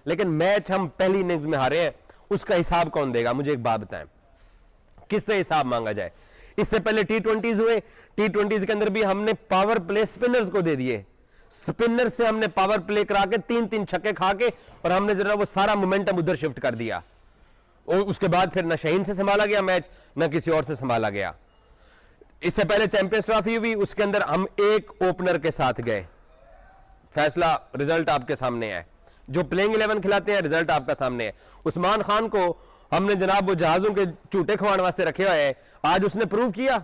लेकिन मैच हम पहली इनिंग्स में हारे हैं, उसका हिसाब कौन देगा? मुझे एक बात बताएं, किससे हिसाब मांगा जाए? इससे पहले टी20 हुए, टी20 के अंदर भी हमने पावर प्ले स्पिनर्स को दे दिए, स्पिनर से हमने पावर प्ले करा के 3-3 छक्के खा के, और हमने जरा वो सारा मोमेंटम उधर शिफ्ट कर दिया। और उसके बाद फिर न शहीन से संभाला गया मैच, न किसी और से संभाला गया। इससे पहले चैंपियंस ट्रॉफी हुई, उसके अंदर हम एक ओपनर के साथ गए, फैसला रिजल्ट आपके सामने है। जो प्लेइंग 11 खिलाते हैं, रिजल्ट आपका सामने है। उस्मान खान को हमने जनाब वो जहाजों के झूठे खवाने वास्ते रखे हुए हैं, आज उसने प्रूव किया।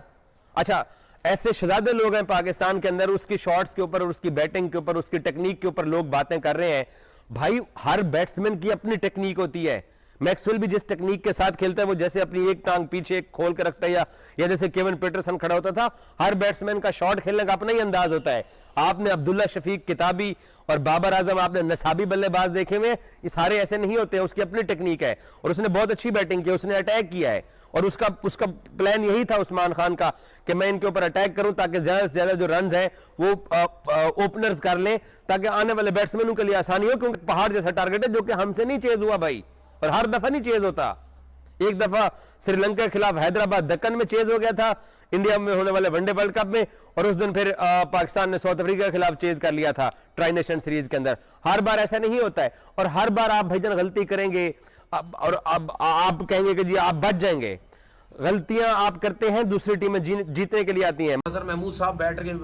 अच्छा, ऐसे शहजादे लोग हैं पाकिस्तान के अंदर, उसकी शॉट्स के ऊपर, उसकी बैटिंग के ऊपर, उसकी टेक्निक के ऊपर लोग बातें कर रहे हैं। भाई, हर बैट्समैन की अपनी टेक्निक होती है। मैक्सवेल भी जिस टेक्निक के साथ खेलता है, वो जैसे अपनी एक टांग पीछे खोल के रखता है, या जैसे केविन पीटरसन खड़ा होता था, हर बैट्समैन का शॉट खेलने का अपना ही अंदाज होता है। आपने अब्दुल्ला शफीक किताबी और बाबर आजम, आपने नसाबी बल्लेबाज देखे हुए, ये सारे ऐसे नहीं होते हैं। उसकी अपनी टेक्निक है, और उसने बहुत अच्छी बैटिंग की, उसने अटैक किया है, और उसका प्लान यही था उस्मान खान का कि मैं इनके ऊपर अटैक करूं ताकि ज्यादा से ज्यादा जो रन हैं वो ओपनर्स कर लें, ताकि आने वाले बैट्समैनों के लिए आसानी हो, क्योंकि पहाड़ जैसा टारगेट है जो कि हमसे नहीं चेज हुआ भाई, और हर दफा नहीं चेज होता। एक दफा श्रीलंका के खिलाफ हैदराबाद दक्कन में चेज हो गया था, इंडिया में होने वाले वनडे वर्ल्ड कप में, और उस दिन फिर पाकिस्तान ने साउथ अफ्रीका के खिलाफ चेज कर लिया था ट्राई नेशन सीरीज के अंदर। हर बार ऐसा नहीं होता है, और हर बार आप भाईजान गलती करेंगे और अब आप कहेंगे कि जी आप बच जाएंगे। गलतियां आप करते हैं, दूसरी टीमें जीतने के लिए आती हैं। सर महमूद साहब बैठ के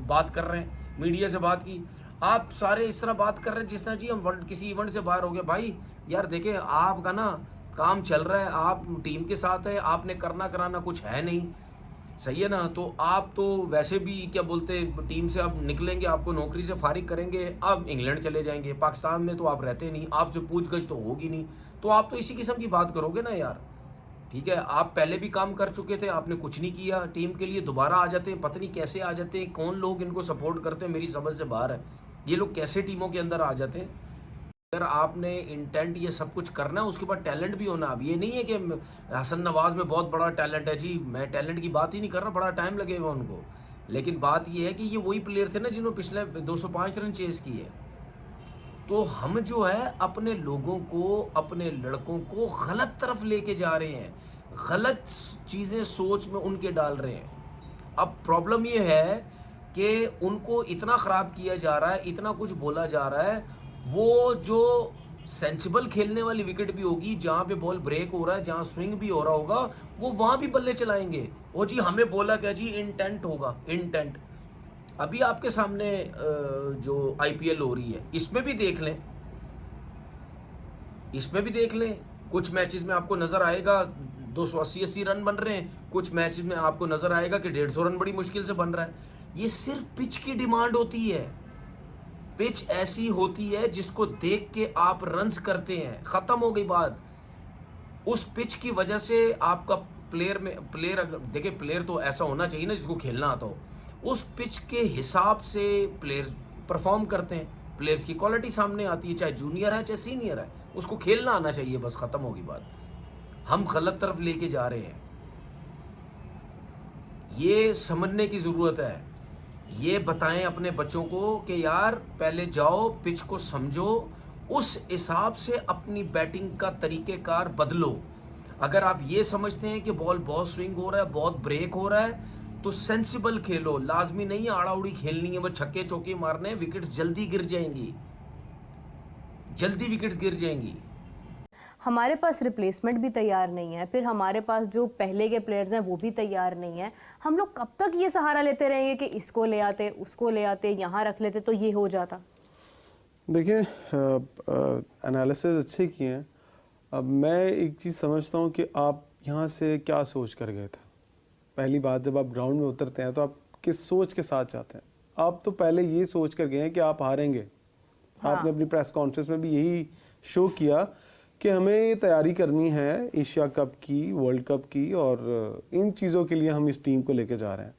बात कर रहे हैं, मीडिया से बात की, आप सारे इस तरह बात कर रहे हैं जिस तरह जी हम किसी इवेंट से बाहर हो गए। भाई यार देखें, आपका ना काम चल रहा है, आप टीम के साथ है, आपने करना कराना कुछ है नहीं, सही है ना? तो आप तो वैसे भी क्या बोलते, टीम से आप निकलेंगे, आपको नौकरी से फारिग करेंगे, आप इंग्लैंड चले जाएंगे, पाकिस्तान में तो आप रहते नहीं, आपसे पूछगछ तो होगी नहीं, तो आप तो इसी किस्म की बात करोगे ना यार। ठीक है, आप पहले भी काम कर चुके थे, आपने कुछ नहीं किया टीम के लिए, दोबारा आ जाते हैं, पता नहीं कैसे आ जाते हैं, कौन लोग इनको सपोर्ट करते हैं, मेरी समझ से बाहर है। ये लोग कैसे टीमों के अंदर आ जाते हैं? अगर आपने इंटेंट ये सब कुछ करना है, उसके बाद टैलेंट भी होना। अब ये नहीं है कि हसन नवाज में बहुत बड़ा टैलेंट है जी, मैं टैलेंट की बात ही नहीं कर रहा, बड़ा टाइम लगेगा उनको, लेकिन बात ये है कि ये वही प्लेयर थे ना जिन्होंने पिछले 205 रन चेस किए। तो हम जो है अपने लोगों को, अपने लड़कों को गलत तरफ लेके जा रहे हैं, गलत चीज़ें सोच में उनके डाल रहे हैं। अब प्रॉब्लम ये है कि उनको इतना ख़राब किया जा रहा है, इतना कुछ बोला जा रहा है। वो जो सेंसिबल खेलने वाली विकेट भी होगी, जहाँ पे बॉल ब्रेक हो रहा है, जहाँ स्विंग भी हो रहा होगा, वो वहाँ भी बल्ले चलाएंगे। वो जी हमें बोला क्या जी, इंटेंट होगा, इंटेंट। अभी आपके सामने जो आईपीएल हो रही है, इसमें भी देख लें, इसमें भी देख लें, कुछ मैचेस में आपको नज़र आएगा 280 रन बन रहे हैं, कुछ मैचेस में आपको नज़र आएगा कि 150 रन बड़ी मुश्किल से बन रहा है। ये सिर्फ पिच की डिमांड होती है, पिच ऐसी होती है जिसको देख के आप रन्स करते हैं, ख़त्म हो गई बात। उस पिच की वजह से आपका प्लेयर अगर देखिए, प्लेयर तो ऐसा होना चाहिए ना जिसको खेलना आता हो, उस पिच के हिसाब से प्लेयर परफॉर्म करते हैं, प्लेयर्स की क्वालिटी सामने आती है, चाहे जूनियर है चाहे सीनियर है, उसको खेलना आना चाहिए, बस ख़त्म होगी बात। हम गलत तरफ लेके जा रहे हैं, ये समझने की ज़रूरत है। ये बताएं अपने बच्चों को कि यार पहले जाओ, पिच को समझो, उस हिसाब से अपनी बैटिंग का तरीक़ेकार बदलो। अगर आप ये समझते हैं कि बॉल बहुत स्विंग हो रहा है, बहुत ब्रेक हो रहा है, तो सेंसिबल खेलो। लाजमी नहीं है आड़ा उड़ी खेलनी है, वो छक्के चौके मारने हैं, विकेट्स जल्दी गिर जाएंगी, जल्दी विकेट्स गिर जाएंगी। हमारे पास रिप्लेसमेंट भी तैयार नहीं है, फिर हमारे पास जो पहले के प्लेयर्स हैं वो भी तैयार नहीं है। हम लोग कब तक ये सहारा लेते रहेंगे कि इसको ले आते, उसको ले आते, यहाँ रख लेते तो ये हो जाता? देखिए, एनालिसिस अच्छे किए हैं। अब मैं एक चीज़ समझता हूँ कि आप यहाँ से क्या सोच कर गए थे। पहली बात, जब आप ग्राउंड में उतरते हैं तो आप किस सोच के साथ जाते हैं? आप तो पहले ये सोच कर गए हैं कि आप हारेंगे। हाँ। आपने अपनी प्रेस कॉन्फ्रेंस में भी यही शो किया कि हमें तैयारी करनी है एशिया कप की, वर्ल्ड कप की, और इन चीज़ों के लिए हम इस टीम को लेके जा रहे हैं।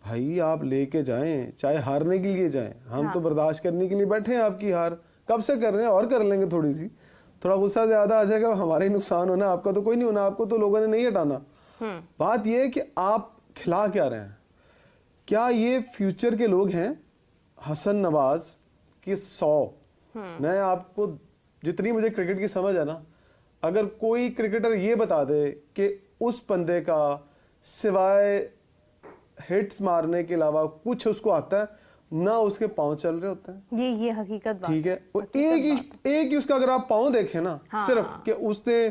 भाई आप लेके जाएं, चाहे हारने के लिए जाएं, हम हाँ। तो बर्दाश्त करने के लिए बैठे हैं आपकी हार। कब से कर रहे हैं, और कर लेंगे थोड़ी सी, थोड़ा गुस्सा ज़्यादा आ जाएगा, हमारा ही नुकसान होना, आपका तो कोई नहीं होना, आपको तो लोगों ने नहीं हटाना। बात यह है कि आप खिला क्या रहे हैं? क्या ये फ्यूचर के लोग हैं? हसन नवाज के 100, मैं आपको जितनी मुझे क्रिकेट की समझ है ना, अगर कोई क्रिकेटर ये बता दे कि उस बंदे का सिवाय हिट्स मारने के अलावा कुछ उसको आता है ना, उसके पाँव चल रहे होते हैं, ये हकीकत बात ठीक है। वो एक ही उसका अगर आप पाँव देखें ना, सिर्फ कि उसने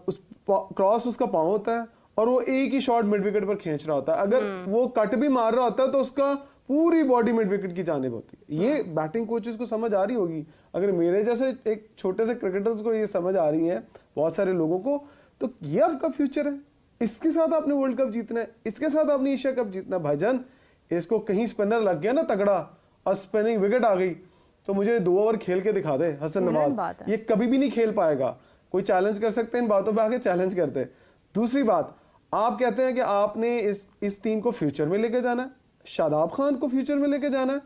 उस क्रॉस उसका पाँव होता है और वो एक ही शॉट मिड विकेट पर खींच रहा होता है। अगर वो कट भी मार रहा होता है तो उसका पूरी बॉडी मिड विकेट की जानिब होती है। ये बैटिंग कोचेस को समझ आ रही होगी। अगर मेरे जैसे एक छोटे से क्रिकेटर्स को ये समझ आ रही है, बहुत सारे लोगों को, तो ये आपका फ्यूचर है। इसके साथ आपने वर्ल्ड कप जीतना है, इसके साथ आपने एशिया कप जीतना है। भाईजान, इसको कहीं स्पिनर लग गया ना तगड़ा और स्पिनिंग विकेट आ गई तो मुझे 2 ओवर खेल के दिखा दे हसन नवाज, ये कभी भी नहीं खेल पाएगा। कोई चैलेंज कर सकते हैं इन बातों पे, आके चैलेंज करते हैं। दूसरी बात, आप कहते हैं कि आपने इस टीम को फ्यूचर में लेके जाना है, शादाब खान को फ्यूचर में लेके जाना है।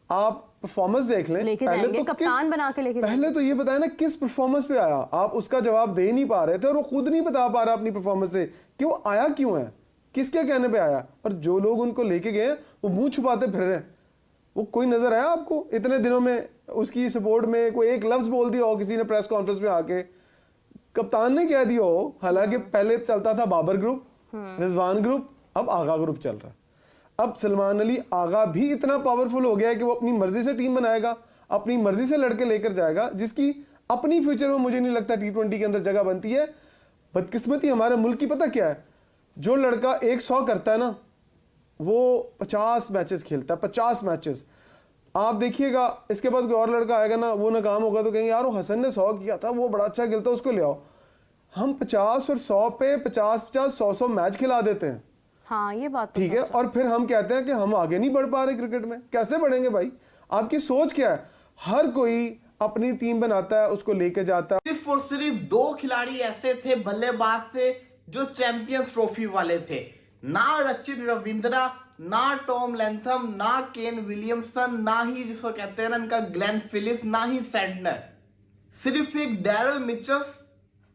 आप परफॉर्मेंस देख लें, पहले तो कप्तान बना के लेके पहले तो ये बताया ना किस परफॉर्मेंस पे आया। आप उसका जवाब दे नहीं पा रहे थे और वो खुद नहीं बता पा रहा अपनी परफॉर्मेंस से कि वो आया क्यों है, किसके कहने पे आया। और जो लोग उनको लेके गए वो मुंह छुपाते फिर रहे हैं। वो कोई नजर आया आपको इतने दिनों में उसकी सपोर्ट में कोई एक लफ्ज बोल दिया हो किसी ने प्रेस कॉन्फ्रेंस में आके, कप्तान ने कह दिया हो। हालांकि पहले चलता था बाबर ग्रुप, रिजवान ग्रुप, अब आगा ग्रुप चल रहा है। अब सलमान अली आगा भी इतना पावरफुल हो गया है कि वो अपनी मर्जी से टीम बनाएगा, अपनी मर्जी से लड़के लेकर जाएगा, जिसकी अपनी फ्यूचर में मुझे नहीं लगता T20 के अंदर जगह बनती है। बदकिस्मती हमारे मुल्क की पता क्या है, जो लड़का 100 करता है ना, वो 50 मैचेस खेलता है, 50 मैचेस। आप देखिएगा इसके बाद कोई और लड़का आएगा ना, वो नाकाम होगा तो कहेंगे यार वो हसन ने 100 किया था, वो बड़ा अच्छा खेलता, उसको ले आओ। हम 50 और 100 पे 50-50 100-100 मैच खिला देते हैं। हाँ, ये बात तो ठीक है। और फिर हम कहते हैं कि हम आगे नहीं बढ़ पा रहे क्रिकेट में। कैसे बढ़ेंगे भाई? आपकी सोच क्या है? हर कोई अपनी टीम बनाता है, उसको लेके जाता है। सिर्फ और सिर्फ 2 खिलाड़ी ऐसे थे, बल्लेबाज थे, जो चैंपियंस ट्रॉफी वाले थे। ना रचिन रविंद्रा, ना टॉम लैंथम, ना केन विलियमसन, ना ही जिसको कहते हैं ना इनका ग्लेन फिलिप्स, ना ही सेंटनर। सिर्फ एक डैरल मिचेस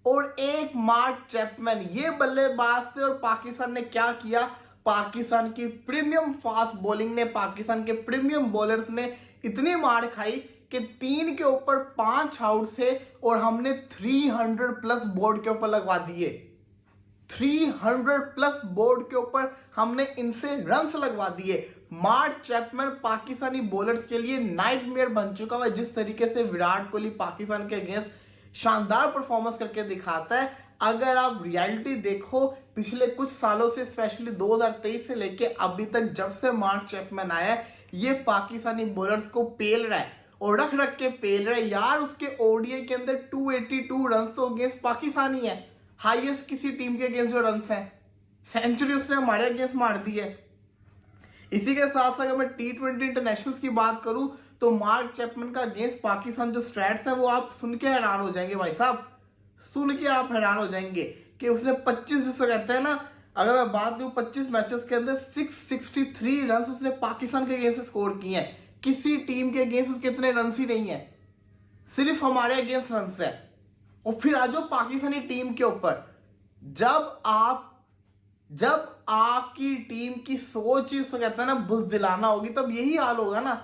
और एक मार्क चैपमैन, ये बल्लेबाज थे। और पाकिस्तान ने क्या किया? पाकिस्तान की प्रीमियम फास्ट बॉलिंग ने, पाकिस्तान के प्रीमियम बॉलर्स ने इतनी मार खाई कि 3 के ऊपर 5 आउट थे और हमने 300 प्लस बोर्ड के ऊपर लगवा दिए। 300 प्लस बोर्ड के ऊपर हमने इनसे रन्स लगवा दिए। मार्क चैपमैन पाकिस्तानी बॉलर्स के लिए नाइटमेयर बन चुका है। जिस तरीके से विराट कोहली पाकिस्तान के अगेंस्ट शानदार परफॉर्मेंस करके दिखाता है, अगर आप रियलिटी देखो पिछले कुछ सालों से, स्पेशली 2023 से लेके अभी तक, जब से मार्क चैपमैन आया है, ये पाकिस्तानी बॉलर्स को पेल रहा है और रख रख के पेल रहा है। यार उसके ओडीआई के अंदर 282 रन तो अगेंस्ट पाकिस्तानी है, हाईएस्ट किसी टीम के अगेंस्ट जो रन हैं। सेंचुरी उसने हमारे अगेंस्ट मार दी है। इसी के साथ साथ अगर मैं T20 इंटरनेशनल की बात करूं तो मार्क चैपमैन का अगेंस्ट पाकिस्तान जो स्टैट्स हैं वो आप सुन के हैरान हो जाएंगे भाई साहब, सुन के आप हैरान हो जाएंगे कि उसने 25, जिसको कहते हैं ना, अगर मैं बात करूं 25 मैचेस के अंदर 663 रन उसने पाकिस्तान के अगेंस्ट स्कोर किए हैं। किसी टीम के अगेंस्ट उसके इतने रन ही नहीं है, सिर्फ हमारे अगेंस्ट रन है। और फिर आ जाओ पाकिस्तानी टीम के ऊपर, जब आपकी टीम की सोच, जिसको कहते हैं ना, बुज़दिलाना होगी, तब यही हाल होगा ना।